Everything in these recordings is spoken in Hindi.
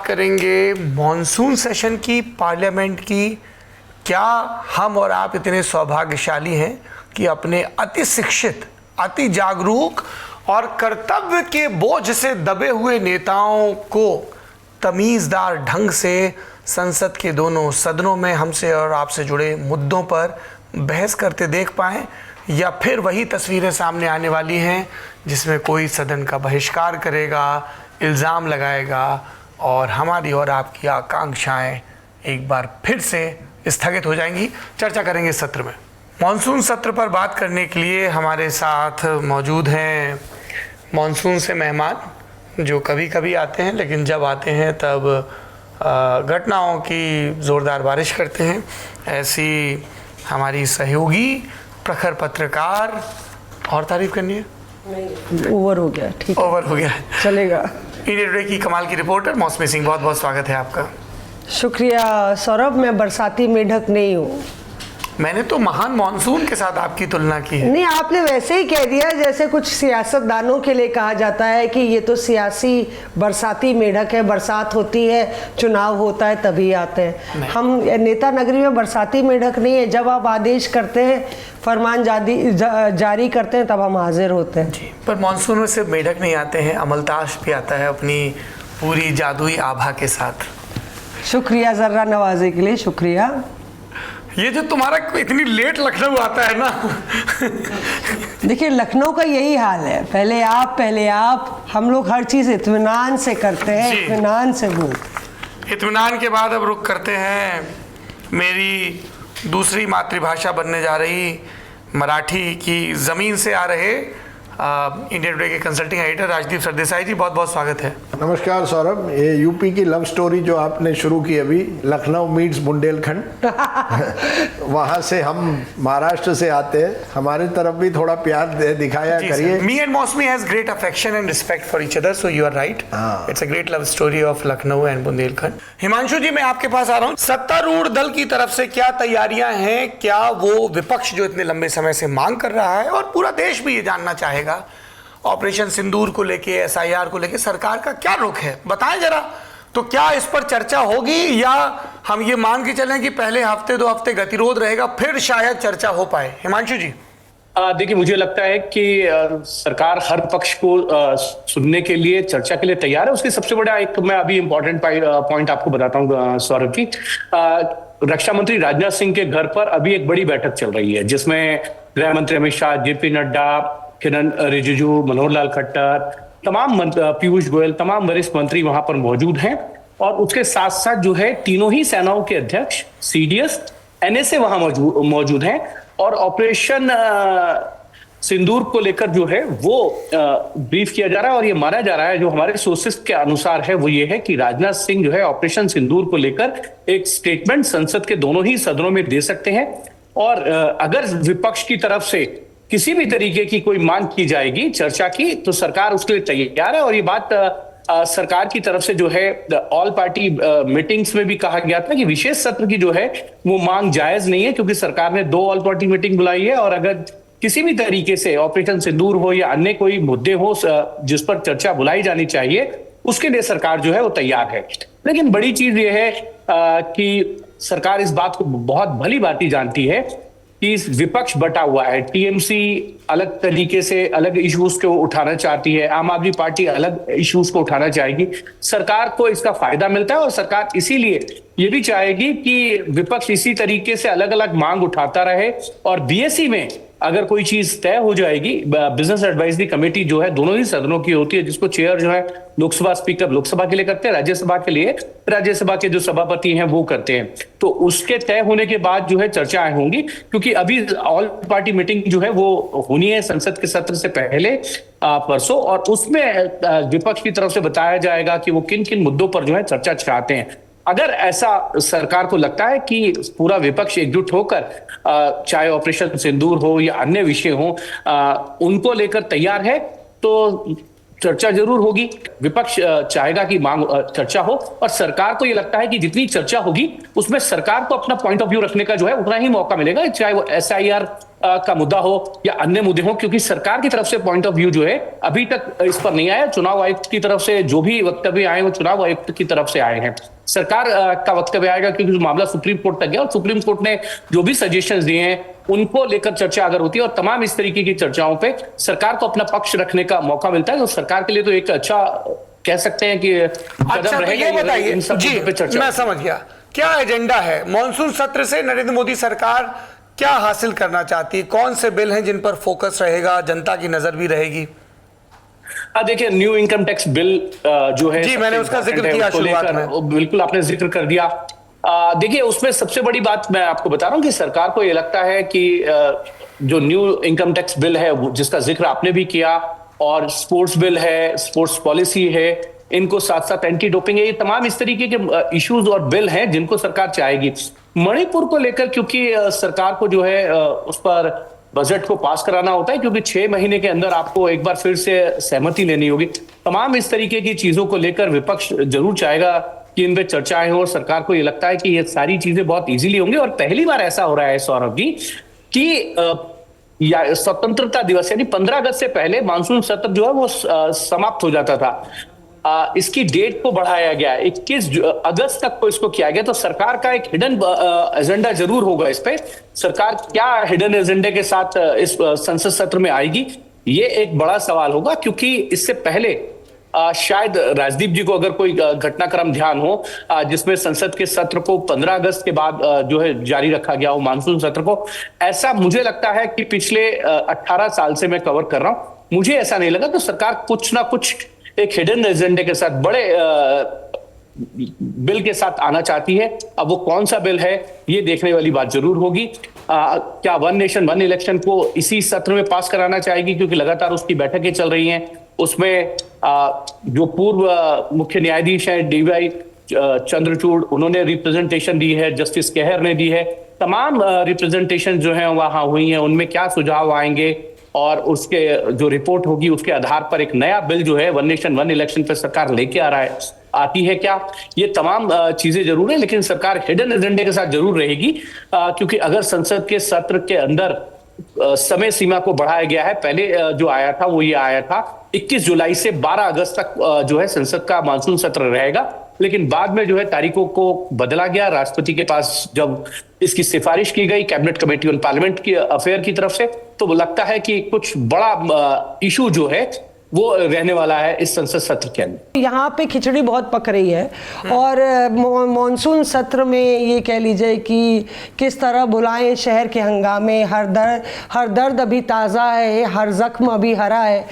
करेंगे मॉनसून सेशन की, पार्लियामेंट की। क्या हम और आप इतने सौभाग्यशाली हैं कि अपने अति शिक्षित, अति जागरूक और कर्तव्य के बोझ से दबे हुए नेताओं को तमीज़दार ढंग से संसद के दोनों सदनों में हमसे और आपसे जुड़े मुद्दों पर बहस करते देख पाएं, या फिर वही तस्वीरें सामने आने वाली हैं जिसमें कोई सदन का बहिष्कार करेगा, इल्ज़ाम लगाएगा और हमारी और आपकी आकांक्षाएं एक बार फिर से स्थगित हो जाएंगी। चर्चा करेंगे इस सत्र में। मॉनसून सत्र पर बात करने के लिए हमारे साथ मौजूद हैं मॉनसून से मेहमान, जो कभी कभी आते हैं लेकिन जब आते हैं तब घटनाओं की ज़ोरदार बारिश करते हैं। ऐसी हमारी सहयोगी प्रखर पत्रकार, और तारीफ करनी है? नहीं, ओवर हो गया। ठीक, ओवर हो गया, चलेगा। इंडिया टुडे की कमाल की रिपोर्टर मौसमी सिंह, बहुत बहुत स्वागत है आपका। शुक्रिया सौरभ, मैं बरसाती मेढक नहीं हूँ। मैंने तो महान मॉनसून के साथ आपकी तुलना की है। नहीं, आपने वैसे ही कह दिया जैसे कुछ सियासतदानों के लिए कहा जाता है कि ये तो सियासी बरसाती मेढक है, बरसात होती है, चुनाव होता है तभी आते हैं। हम नेता नगरी में बरसाती मेढक नहीं है। जब आप आदेश करते हैं, फरमान जारी करते हैं, तब हम हाजिर होते हैं जी। पर मॉनसून में सिर्फ मेढक नहीं आते हैं, अमलताश भी आता है अपनी पूरी जादुई आभा के साथ। शुक्रिया जर्रा नवाजे के लिए, शुक्रिया। ये जो तुम्हारा इतनी लेट लखनऊ आता है ना देखिए, लखनऊ का यही हाल है, पहले आप, हम लोग हर चीज़ इत्मीनान से करते हैं, इत्मीनान से बोलते। इत्मीनान के बाद अब रुख करते हैं मेरी दूसरी मातृभाषा बनने जा रही मराठी की ज़मीन से आ रहे इंडिया टुडे के कंसल्टिंग एडिटर राजदीप सरदेसाई जी, बहुत बहुत स्वागत है। नमस्कार सौरभ। ये यूपी की लव स्टोरी जो आपने शुरू की अभी, लखनऊ मीट्स बुंदेलखंड वहाँ से हम महाराष्ट्र से आते हैं, हमारी तरफ भी थोड़ा प्यार दिखाया करिए। Me and Mausami has great affection and respect for each other, so you are right. It's a great love story of Lucknow and Bundelkhand. Himanshu ji, मैं आपके पास आ रहा हूँ। सत्तारूढ़ दल की तरफ से क्या तैयारियां हैं? क्या वो विपक्ष जो इतने लंबे समय से मांग कर रहा है और पूरा देश भी ये जानना चाहेगा, ऑपरेशन सिंदूर को लेके, एसआईआर को लेके सरकार का क्या रुख है, बताएं जरा। तो क्या इस पर चर्चा होगी, या हम ये मान के चलें कि पहले हफ्ते 2 हफ्ते गतिरोध रहेगा, फिर शायद चर्चा हो पाए? हिमांशु जी। देखिए, मुझे लगता है कि सरकार हर पक्ष को सुनने के लिए, चर्चा के लिए तैयार है। उसकी सबसे बड़ा एक मैं अभी इंपॉर्टेंट पॉइंट आपको बताता हूँ सौरभ की। रक्षा मंत्री राजनाथ सिंह के घर पर अभी एक बड़ी बैठक चल रही है, जिसमें गृह मंत्री अमित शाह, जेपी नड्डा, किरण रिजिजू, मनोहर लाल खट्टर, तमाम पीयूष गोयल, तमाम वरिष्ठ मंत्री वहां पर मौजूद हैं। और उसके साथ साथ जो है तीनों ही सेनाओं के अध्यक्ष, सीडीएस, एनएसए वहां मौजूद हैं। और ऑपरेशन सिंदूर को लेकर जो है वो ब्रीफ किया जा रहा है। और ये माना जा रहा है, जो हमारे सोर्सेस के अनुसार है, वो ये है कि राजनाथ सिंह जो है ऑपरेशन सिंदूर को लेकर एक स्टेटमेंट संसद के दोनों ही सदनों में दे सकते हैं। और अगर विपक्ष की तरफ से किसी भी तरीके की कोई मांग की जाएगी चर्चा की, तो सरकार उसके लिए तैयार है। और ये बात सरकार की तरफ से जो है ऑल पार्टी मीटिंग्स में भी कहा गया था कि विशेष सत्र की जो है वो मांग जायज नहीं है, क्योंकि सरकार ने 2 ऑल पार्टी मीटिंग बुलाई है। और अगर किसी भी तरीके से ऑपरेशन सिंदूर हो या अन्य कोई मुद्दे हो जिस पर चर्चा बुलाई जानी चाहिए, उसके लिए सरकार जो है वो तैयार है। लेकिन बड़ी चीज ये है कि सरकार इस बात को बहुत भली भांति जानती है कि विपक्ष बटा हुआ है। टीएमसी अलग तरीके से अलग इश्यूज को उठाना चाहती है, आम आदमी पार्टी अलग इश्यूज को उठाना चाहेगी। सरकार को इसका फायदा मिलता है और सरकार इसीलिए ये भी चाहेगी कि विपक्ष इसी तरीके से अलग अलग मांग उठाता रहे। और बीएससी में अगर कोई चीज तय हो जाएगी, बिजनेस एडवाइजरी कमेटी जो है दोनों ही सदनों की होती है, जिसको चेयर जो है लोकसभा स्पीकर लोकसभा के लिए करते हैं, राज्यसभा के लिए राज्यसभा के जो सभापति हैं वो करते हैं। तो उसके तय होने के बाद जो है चर्चाएं होंगी, क्योंकि अभी ऑल पार्टी मीटिंग जो है वो होनी है संसद के सत्र से पहले परसों। और उसमें विपक्ष की तरफ से बताया जाएगा कि वो किन किन मुद्दों पर जो है चर्चा चाहते हैं। अगर ऐसा सरकार को लगता है कि पूरा विपक्ष एकजुट होकर चाहे ऑपरेशन सिंदूर हो या अन्य विषय हो उनको लेकर तैयार है, तो चर्चा जरूर होगी। विपक्ष चाहेगा कि मांग चर्चा हो, और सरकार को यह लगता है कि जितनी चर्चा होगी उसमें सरकार को अपना पॉइंट ऑफ व्यू रखने का जो है उतना ही मौका मिलेगा, चाहे वो एसआईआर का मुद्दा हो या अन्य मुद्दे हो, क्योंकि सरकार की तरफ से पॉइंट ऑफ व्यू जो है अभी तक इस पर नहीं आया। चुनाव आयुक्त की तरफ से जो भी वक्तव्य आए वो चुनाव आयुक्त की तरफ से आए हैं। सरकार का वक्तव्य आएगा क्योंकि मामला सुप्रीम कोर्ट तक गया और सुप्रीम कोर्ट ने जो भी सजेशंस दिए हैं उनको लेकर चर्चा अगर होती है और तमाम इस तरीके की चर्चाओं पे सरकार को अपना पक्ष रखने का मौका मिलता है, तो सरकार के लिए तो एक अच्छा कह सकते हैं कि अच्छा, तो ये बताइए जी, मैं समझ गया क्या एजेंडा है मॉनसून सत्र से। नरेंद्र मोदी सरकार क्या हासिल करना चाहती है, कौन से बिल हैं जिन पर फोकस रहेगा, जनता की नजर भी रहेगी? देखिए, न्यू इनकम टैक्स बिल जो है जी, मैंने उसका जिक्र किया शुरुआत में। बिल्कुल आपने जिक्र कर दिया। देखिए, उसमें सबसे बड़ी बात मैं आपको बता रहा हूं कि सरकार को ये लगता है कि जो न्यू इनकम टैक्स बिल है जिसका जिक्र आपने भी किया, और स्पोर्ट्स बिल है, स्पोर्ट्स पॉलिसी है, इनको साथ साथ एंटी डोपिंग है, ये तमाम इस तरीके के इश्यूज और बिल हैं जिनको सरकार चाहेगी। मणिपुर को लेकर क्योंकि सरकार को जो है उस पर बजट को पास कराना होता है, क्योंकि 6 महीने के अंदर आपको एक बार फिर से सहमति लेनी होगी। तमाम इस तरीके की चीजों को लेकर विपक्ष जरूर चाहेगा कि इन पे चर्चाएं हो। सरकार को ये लगता है कि ये सारी चीजें बहुत इजीली होंगी। और पहली बार ऐसा हो रहा है सौरभ जी कि या स्वतंत्रता दिवस यानी 15 अगस्त से पहले मानसून सत्र जो है वो समाप्त हो जाता था। इसकी डेट को बढ़ाया गया, 21 अगस्त तक को इसको किया गया। तो सरकार का एक हिडन एजेंडा जरूर होगा इस पे। सरकार क्या हिडन एजेंडे के साथ इस संसद सत्र में आएगी, ये एक बड़ा सवाल होगा, क्योंकि इससे पहले शायद राजदीप जी को अगर कोई घटनाक्रम ध्यान हो जिसमें संसद के सत्र को 15 अगस्त के बाद जो है जारी रखा गया हो मानसून सत्र को, ऐसा मुझे लगता है कि पिछले 18 साल से मैं कवर कर रहा हूं, मुझे ऐसा नहीं लगा। तो सरकार कुछ ना कुछ एक हिडन एजेंडे के साथ बड़े बिल के साथ आना चाहती है। अब वो कौन सा बिल है ये देखने वाली बात जरूर होगी। क्या वन नेशन वन इलेक्शन को इसी सत्र में पास कराना चाहेगी, क्योंकि लगातार उसकी बैठकें चल रही हैं। उसमें जो पूर्व मुख्य न्यायाधीश हैं DY चंद्रचूड़, उन्होंने रिप्रेजेंटेशन दी है, जस्टिस केहर ने दी है। तमाम रिप्रेजेंटेशन जो है वहां हुई हैं, उनमें क्या सुझाव आएंगे और उसके जो रिपोर्ट होगी उसके आधार पर एक नया बिल जो है वन नेशन वन इलेक्शन पर सरकार लेके आती है क्या, ये तमाम चीजें जरूर है। लेकिन सरकार हिडन एजेंडे के साथ जरूर रहेगी, क्योंकि अगर संसद के सत्र के अंदर समय सीमा को बढ़ाया गया है, पहले जो आया था वो ये आया था 21 जुलाई से 12 अगस्त तक जो है संसद का मानसून सत्र रहेगा, लेकिन बाद में जो है तारीखों को बदला गया। राष्ट्रपति के पास जब इसकी सिफारिश की गई कैबिनेट कमेटी ऑन पार्लियामेंट की अफेयर की तरफ से, तो लगता है कि कुछ बड़ा इशू जो है वो रहने वाला है इस संसद सत्र के अंदर। यहाँ पे खिचड़ी बहुत पक रही है और मॉनसून सत्र में ये कह लीजिए कि किस तरह बुलाएं शहर के हंगामे, हर दर्द अभी ताज़ा है, हर जख्म अभी हरा है।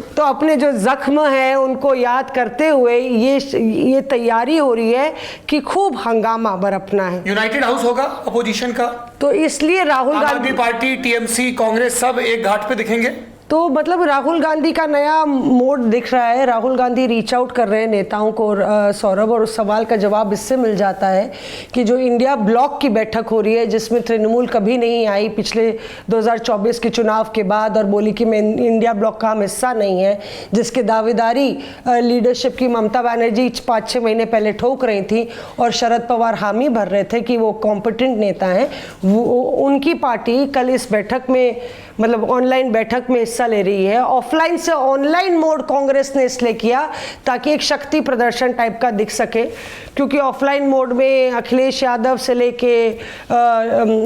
तो अपने जो जख्म है उनको याद करते हुए ये तैयारी हो रही है कि खूब हंगामा बरपना है। यूनाइटेड हाउस होगा अपोजिशन का, तो इसलिए राहुल गांधी पार्टी, TMC, कांग्रेस सब एक घाट पे दिखेंगे। तो मतलब राहुल गांधी का नया मोड दिख रहा है। राहुल गांधी रीच आउट कर रहे हैं नेताओं को सौरभ, और उस सवाल का जवाब इससे मिल जाता है कि जो इंडिया ब्लॉक की बैठक हो रही है जिसमें तृणमूल कभी नहीं आई पिछले 2024 के चुनाव के बाद, और बोली कि मैं इंडिया ब्लॉक का हम हिस्सा नहीं है, जिसके दावेदारी लीडरशिप की ममता बनर्जी 5-6 महीने पहले ठोक रही थी और शरद पवार हामी भर रहे थे कि वो कॉम्पिटेंट नेता हैं। वो उनकी पार्टी कल इस बैठक में मतलब ऑनलाइन बैठक में हिस्सा ले रही है। ऑफलाइन से ऑनलाइन मोड कांग्रेस ने इसलिए किया ताकि एक शक्ति प्रदर्शन टाइप का दिख सके, क्योंकि ऑफलाइन मोड में अखिलेश यादव से लेके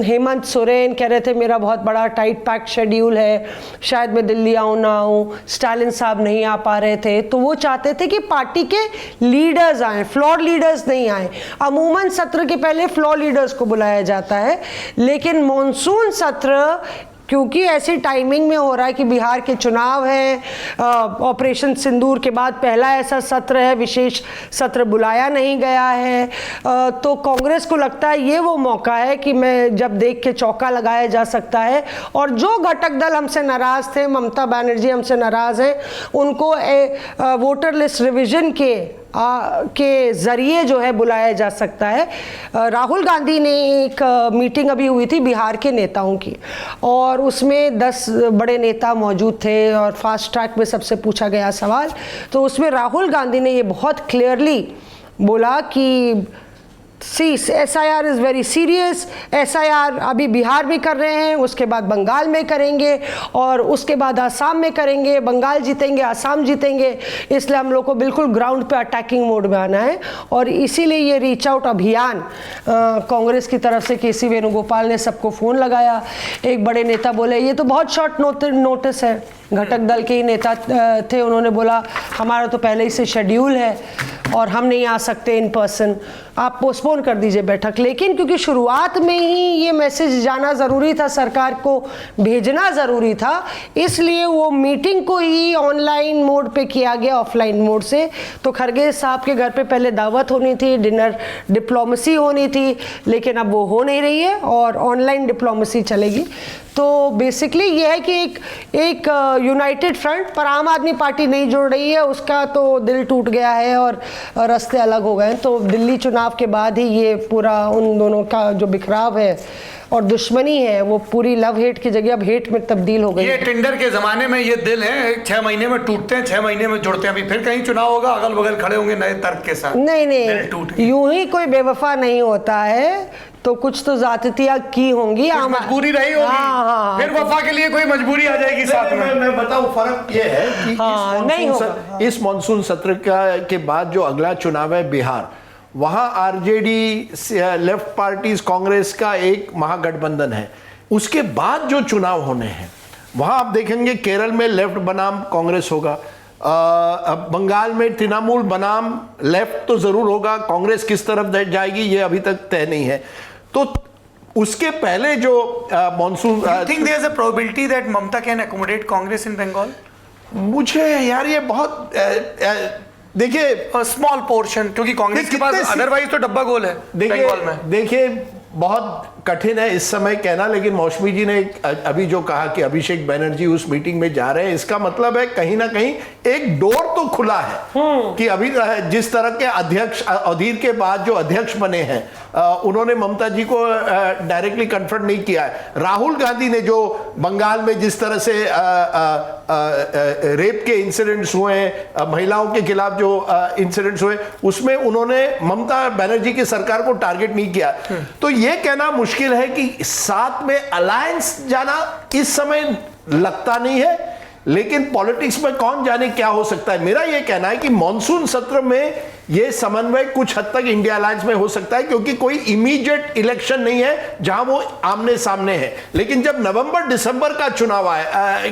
हेमंत सोरेन कह रहे थे मेरा बहुत बड़ा टाइट पैक शेड्यूल है, शायद मैं दिल्ली आऊँ ना आऊँ, स्टालिन साहब नहीं आ पा रहे थे, तो वो चाहते थे कि पार्टी के लीडर्स आए, फ्लोर लीडर्स नहीं आए। अमूमन सत्र के पहले फ्लोर लीडर्स को बुलाया जाता है, लेकिन मॉनसून सत्र क्योंकि ऐसी टाइमिंग में हो रहा है कि बिहार के चुनाव हैं, ऑपरेशन सिंदूर के बाद पहला ऐसा सत्र है, विशेष सत्र बुलाया नहीं गया है, तो कांग्रेस को लगता है ये वो मौका है कि मैं जब देख के चौका लगाया जा सकता है। और जो घटक दल हमसे नाराज थे, ममता बनर्जी हमसे नाराज हैं, उनको वोटर लिस्ट रिवीजन के जरिए जो है बुलाया जा सकता है। राहुल गांधी ने एक मीटिंग अभी हुई थी बिहार के नेताओं की, और उसमें 10 बड़े नेता मौजूद थे और फास्ट ट्रैक में सबसे पूछा गया सवाल, तो उसमें राहुल गांधी ने ये बहुत क्लियरली बोला कि SIR is very serious. SIR अभी बिहार में कर रहे हैं, उसके बाद बंगाल में करेंगे और उसके बाद आसाम में करेंगे। बंगाल जीतेंगे, आसाम जीतेंगे, इसलिए हम लोग को बिल्कुल ग्राउंड पे अटैकिंग मोड में आना है। और इसीलिए ये रीच आउट अभियान कांग्रेस की तरफ से KC वेणुगोपाल ने सबको फ़ोन लगाया। एक बड़े नेता बोले ये तो बहुत शॉर्ट नोटिस है, घटक दल के ही नेता थे, उन्होंने बोला हमारा तो पहले ही से शेड्यूल है और हम नहीं आ सकते इन पर्सन, आप पोस्टपोन कर दीजिए बैठक। लेकिन क्योंकि शुरुआत में ही ये मैसेज जाना ज़रूरी था, सरकार को भेजना ज़रूरी था, इसलिए वो मीटिंग को ही ऑनलाइन मोड पे किया गया, ऑफलाइन मोड से। तो खरगे साहब के घर पे पहले दावत होनी थी, डिनर डिप्लोमेसी होनी थी, लेकिन अब वो हो नहीं रही है और ऑनलाइन डिप्लोमेसी चलेगी। तो बेसिकली ये है कि एक यूनाइटेड फ्रंट, पर आम आदमी पार्टी नहीं जुड़ रही है, उसका तो दिल टूट गया है और रास्ते अलग हो गए। तो दिल्ली चुनाव के बाद ही ये पूरा उन दोनों का जो बिखराव है और दुश्मनी है वो पूरी लव हेट की जगह अब हेट में तब्दील हो गई। ये टिंडर के जमाने में ये दिल है, 6 महीने में टूटते हैं, 6 महीने में जुड़ते हैं। अभी फिर कहीं चुनाव होगा, अगल बगल खड़े होंगे नए तर्क के साथ। नहीं, यूं ही कोई बेवफा नहीं होता है, तो कुछ तो ज्यादतियां की होंगी, मजबूरी रही होगी। हाँ, फिर वफा के लिए कोई मजबूरी आ जाएगी साथ में। मैं बताऊं, फर्क ये है कि इस मॉनसून सत्र के बाद जो अगला चुनाव है बिहार, वहां आरजेडी लेफ्ट पार्टीज कांग्रेस का एक महागठबंधन है। उसके बाद जो चुनाव होने हैं वहां आप देखेंगे केरल में लेफ्ट बनाम कांग्रेस होगा, बंगाल में तृणमूल बनाम लेफ्ट तो जरूर होगा, कांग्रेस किस तरफ जाएगी ये अभी तक तय नहीं है। तो उसके पहले जो monsoon, think there is a probability that Mamata can accommodate Congress in Bengal? मुझे यार ये बहुत देखिए स्मॉल पोर्शन, क्योंकि कांग्रेस के पास अदरवाइज तो डब्बा गोल है बंगाल में। देखिए बहुत कठिन है इस समय कहना, लेकिन मौसमी जी ने अभी जो कहा कि अभिषेक बैनर्जी उस मीटिंग में जा रहे हैं, इसका मतलब है कहीं ना कहीं एक डोर तो खुला है कि अभी जिस तरह के अध्यक्ष अधीर के बाद जो अध्यक्ष बने हैं उन्होंने ममता जी को डायरेक्टली कन्फ्रंट नहीं किया है। राहुल गांधी ने जो बंगाल में जिस तरह से रेप के इंसिडेंट्स हुए, महिलाओं के खिलाफ जो इंसिडेंट्स हुए, उसमें उन्होंने ममता बनर्जी की सरकार को टारगेट नहीं किया। तो ये कहना मुश्किल है कि साथ में अलायंस जाना इस समय लगता नहीं है, लेकिन पॉलिटिक्स में कौन जाने क्या हो सकता है। मेरा यह कहना है कि मॉनसून सत्र में यह समन्वय कुछ हद तक इंडिया अलायंस में हो सकता है, क्योंकि कोई इमीडिएट इलेक्शन नहीं है जहां वो आमने सामने है। लेकिन जब नवंबर दिसंबर का चुनाव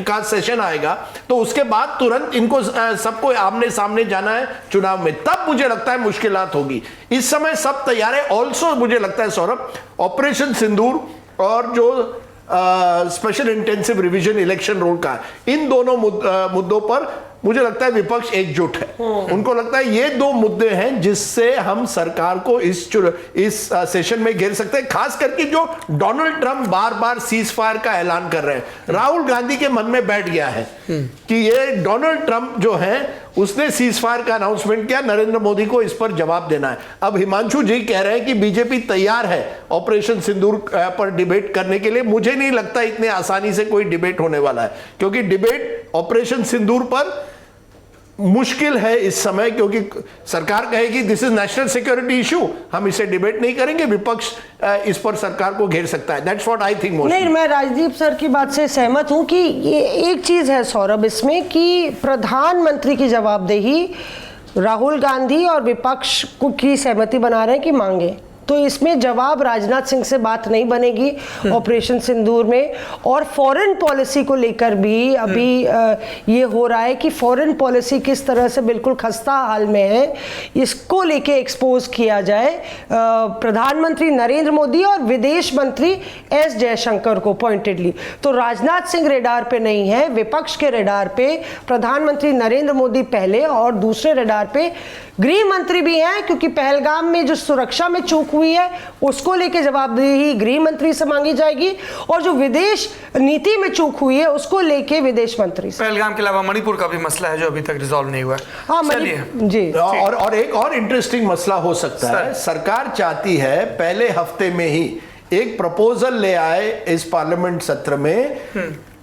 का सेशन आएगा तो उसके बाद तुरंत इनको सबको आमने सामने जाना है चुनाव में, तब मुझे लगता है मुश्किलात होगी। इस समय सब तैयार है। ऑल्सो मुझे लगता है सौरभ, ऑपरेशन सिंदूर और जो special intensive revision election roll का, इन दोनों मुद्दों पर मुझे लगता है विपक्ष एकजुट है। उनको लगता है ये दो मुद्दे हैं जिससे हम सरकार को इस सेशन में घेर सकते हैं। खास करके जो डोनाल्ड ट्रंप बार बार सीज फायर का ऐलान कर रहे हैं, राहुल गांधी के मन में बैठ गया है कि ये डोनाल्ड ट्रंप जो है उसने सीज फायर का अनाउंसमेंट किया, नरेंद्र मोदी को इस पर जवाब देना है। अब हिमांशु जी कह रहे हैं कि बीजेपी तैयार है ऑपरेशन सिंदूर पर डिबेट करने के लिए। मुझे नहीं लगता इतने आसानी से कोई डिबेट होने वाला है, क्योंकि डिबेट ऑपरेशन सिंदूर पर मुश्किल है इस समय, क्योंकि सरकार कहेगी this is national security issue, हम इसे डिबेट नहीं करेंगे, विपक्ष इस पर सरकार को घेर सकता है। That's what I think most. नहीं, मैं राजदीप सर की बात से सहमत हूं कि ये एक चीज है सौरभ इसमें कि प्रधानमंत्री की जवाबदेही राहुल गांधी और विपक्ष को की सहमति बना रहे हैं कि मांगे, तो इसमें जवाब राजनाथ सिंह से बात नहीं बनेगी ऑपरेशन सिंदूर में। और फॉरेन पॉलिसी को लेकर भी अभी ये हो रहा है कि फॉरेन पॉलिसी किस तरह से बिल्कुल खस्ता हाल में है, इसको लेके एक्सपोज किया जाए प्रधानमंत्री नरेंद्र मोदी और विदेश मंत्री एस जयशंकर को पॉइंटेडली। तो राजनाथ सिंह रेडार पे नहीं है, विपक्ष के रेडार पे प्रधानमंत्री नरेंद्र मोदी पहले और दूसरे रेडार पे गृह मंत्री भी हैं, क्योंकि पहलगाम में जो सुरक्षा में चूक हुई है उसको लेके जवाबदेही गृह मंत्री से मांगी जाएगी, और जो विदेश नीति में चूक हुई है उसको लेके विदेश मंत्री से। पहलगाम के अलावा मणिपुर का भी मसला है जो अभी तक रिजॉल्व नहीं हुआ है। हाँ, जी। और एक और इंटरेस्टिंग मसला हो सकता है, सरकार चाहती है पहले हफ्ते में ही एक प्रपोजल ले आए इस पार्लियामेंट सत्र में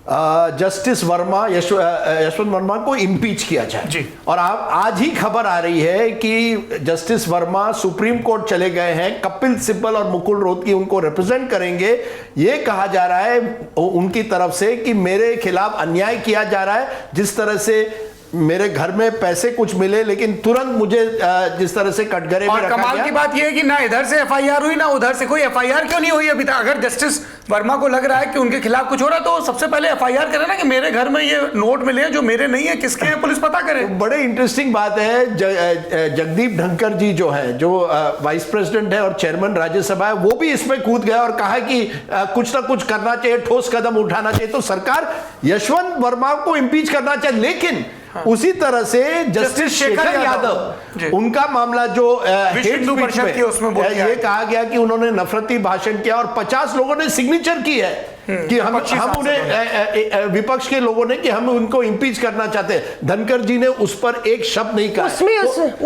जस्टिस वर्मा यशवंत वर्मा को इम्पीच किया जाए जी। और आप आज ही खबर आ रही है कि जस्टिस वर्मा सुप्रीम कोर्ट चले गए हैं, कपिल सिब्बल और मुकुल रोहतगी उनको रिप्रेजेंट करेंगे। ये कहा जा रहा है उनकी तरफ से कि मेरे खिलाफ अन्याय किया जा रहा है, जिस तरह से मेरे घर में पैसे कुछ मिले लेकिन तुरंत मुझे जिस तरह से कटघरे में और रखा कमाल गया। की बात यह है कि ना इधर से एफआईआर हुई ना उधर से, कोई एफआईआर क्यों नहीं हुई अभी तक? अगर जस्टिस वर्मा को लग रहा है कि उनके खिलाफ कुछ हो रहा है तो सबसे पहले एफआईआर करे ना कि मेरे घर में ये नोट मिले हैं जो मेरे नहीं है, किसके हैं, पुलिस पता करे। बड़े इंटरेस्टिंग बात है, जगदीप धनखड़ जी जो है, जो वाइस प्रेसिडेंट है और चेयरमैन राज्यसभा है, वो भी इसमें कूद गया और कहा कि कुछ ना कुछ करना चाहिए, ठोस कदम उठाना चाहिए। तो सरकार यशवंत वर्मा को इम्पीच करना चाहिए, लेकिन उसी तरह से जस्टिस शेखर यादव उनका मामला जो हिंदू परिषद की उसमें ये कहा गया कि उन्होंने नफरती भाषण किया और 50 लोगों ने सिग्नेचर की है कि हम उन्हें विपक्ष के लोगों ने कि हम उनको इम्पीच करना चाहते हैं। धनखड़ जी ने उस पर एक शब्द नहीं कहा।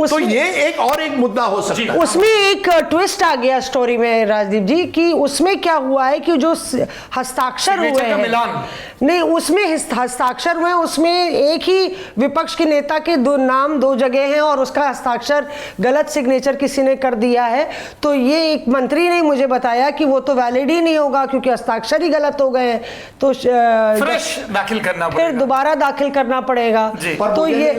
तो ये एक मुद्दा हो सकता है। उसमें एक ट्विस्ट आ गया स्टोरी में राजदीप जी कि उसमें क्या हुआ है कि जो हस्ताक्षर हुए हैं, नहीं उसमें हस्ताक्षर हुए, उसमें एक ही विपक्ष के नेता के नाम दो जगह हैं और उसका हस्ताक्षर गलत सिग्नेचर किसी ने कर दिया है। तो ये एक मंत्री ने मुझे बताया कि वो तो वैलिड ही नहीं होगा क्योंकि हस्ताक्षर ही गलत हो गए हैं, तो फ्रेश दाखिल करना पड़ेगा, फिर दोबारा दाखिल करना पड़ेगा। तो ये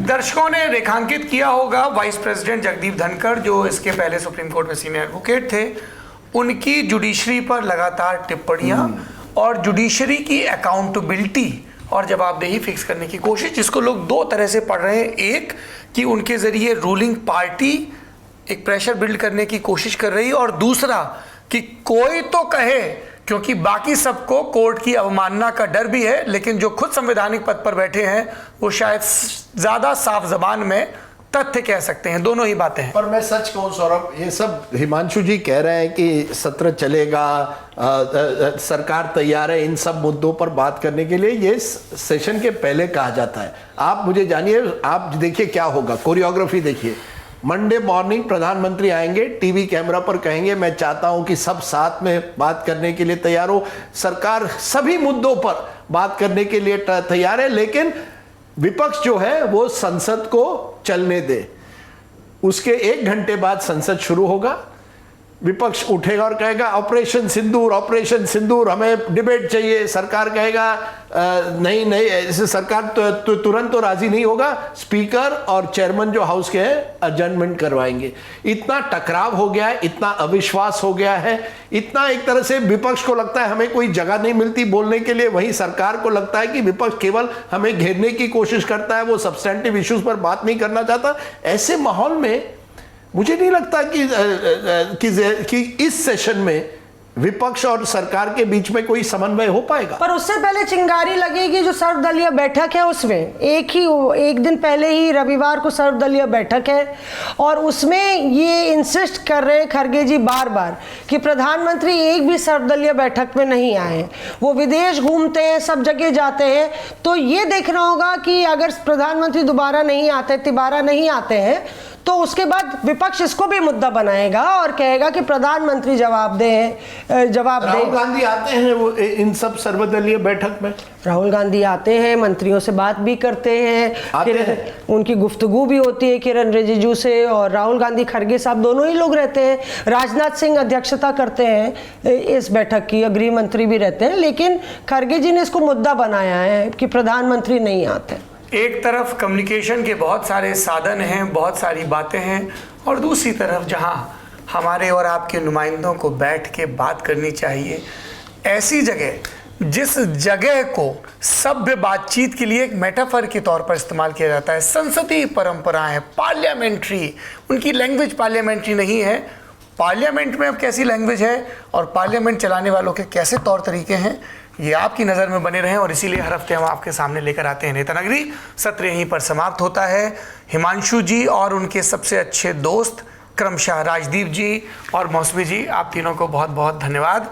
दर्शकों ने रेखांकित किया होगा, वाइस प्रेसिडेंट जगदीप धनखड़ जो इसके पहले सुप्रीम कोर्ट में सीनियर एडवोकेट थे, उनकी जुडिशरी पर लगातार टिप्पणियां और जुडिशरी की अकाउंटेबिलिटी और जवाबदेही फिक्स करने की कोशिश, जिसको लोग दो तरह से पढ़ रहे हैं। एक कि उनके जरिए रूलिंग पार्टी एक प्रेशर बिल्ड करने की कोशिश कर रही है, और दूसरा कि कोई तो कहे, क्योंकि बाकी सबको कोर्ट की अवमानना का डर भी है, लेकिन जो खुद संवैधानिक पद पर बैठे हैं वो शायद ज्यादा साफ जबान में तथ्य कह सकते हैं। दोनों ही बातें हैं। पर मैं सच कहूं सौरभ, ये सब हिमांशु जी कह रहे हैं कि सत्र चलेगा, सरकार तैयार है इन सब मुद्दों पर बात करने के लिए, ये सेशन के पहले कहा जाता है। आप मुझे जानिए, आप देखिए क्या होगा, कोरियोग्राफी देखिए। मंडे मॉर्निंग प्रधानमंत्री आएंगे, टीवी कैमरा पर कहेंगे मैं चाहता हूं कि सब साथ में बात करने के लिए तैयार हो। सरकार सभी मुद्दों पर बात करने के लिए तैयार है, लेकिन विपक्ष जो है वो संसद को चलने दे। उसके 1 घंटे बाद संसद शुरू होगा, विपक्ष उठेगा और कहेगा ऑपरेशन सिंदूर हमें डिबेट चाहिए। सरकार कहेगा नहीं ऐसे सरकार तो तुरंत तो राजी नहीं होगा, स्पीकर और चेयरमैन जो हाउस के हैं अजर्नमेंट करवाएंगे। इतना टकराव हो गया है, इतना अविश्वास हो गया है, इतना एक तरह से विपक्ष को लगता है हमें कोई जगह नहीं मिलती बोलने के लिए, वहीं सरकार को लगता है कि विपक्ष केवल हमें घेरने की कोशिश करता है, वो सब्सटेंटिव इश्यूज पर बात नहीं करना चाहता। ऐसे माहौल में मुझे नहीं लगता कि इस सेशन में विपक्ष और सरकार के बीच में कोई समन्वय हो पाएगा। पर उससे पहले चिंगारी लगेगी जो सर्वदलीय बैठक है, उसमें एक दिन पहले ही रविवार को सर्वदलीय बैठक है और उसमें ये इंसिस्ट कर रहे हैं खरगे जी बार बार कि प्रधानमंत्री एक भी सर्वदलीय बैठक में नहीं आए, वो विदेश घूमते हैं, सब जगह जाते हैं। तो ये देखना होगा कि अगर प्रधानमंत्री दोबारा नहीं आते हैं तो उसके बाद विपक्ष इसको भी मुद्दा बनाएगा और कहेगा कि प्रधानमंत्री जवाब दे। राहुल गांधी आते हैं वो इन सब सर्वदलीय बैठक में, राहुल गांधी आते हैं, मंत्रियों से बात भी करते हैं, उनकी गुफ्तगू भी होती है किरण रिजिजू से, और राहुल गांधी खरगे साहब दोनों ही लोग रहते हैं। राजनाथ सिंह अध्यक्षता करते हैं इस बैठक की, गृह मंत्री भी रहते हैं, लेकिन खरगे जी ने इसको मुद्दा बनाया है कि प्रधानमंत्री नहीं आते। एक तरफ कम्युनिकेशन के बहुत सारे साधन हैं, बहुत सारी बातें हैं, और दूसरी तरफ जहां हमारे और आपके नुमाइंदों को बैठ के बात करनी चाहिए, ऐसी जगह जिस जगह को सभ्य बातचीत के लिए एक मेटाफर के तौर पर इस्तेमाल किया जाता है, संसदीय परंपराएं, पार्लियामेंट्री, उनकी लैंग्वेज पार्लियामेंट्री नहीं है। पार्लियामेंट में अब कैसी लैंग्वेज है और पार्लियामेंट चलाने वालों के कैसे तौर तरीके हैं, ये आपकी नज़र में बने रहें, और इसीलिए हर हफ्ते हम आपके सामने लेकर आते हैं नेता नगरी। सत्र यहीं पर समाप्त होता है। हिमांशु जी और उनके सबसे अच्छे दोस्त क्रमशः राजदीप जी और मौसमी जी, आप तीनों को बहुत बहुत धन्यवाद।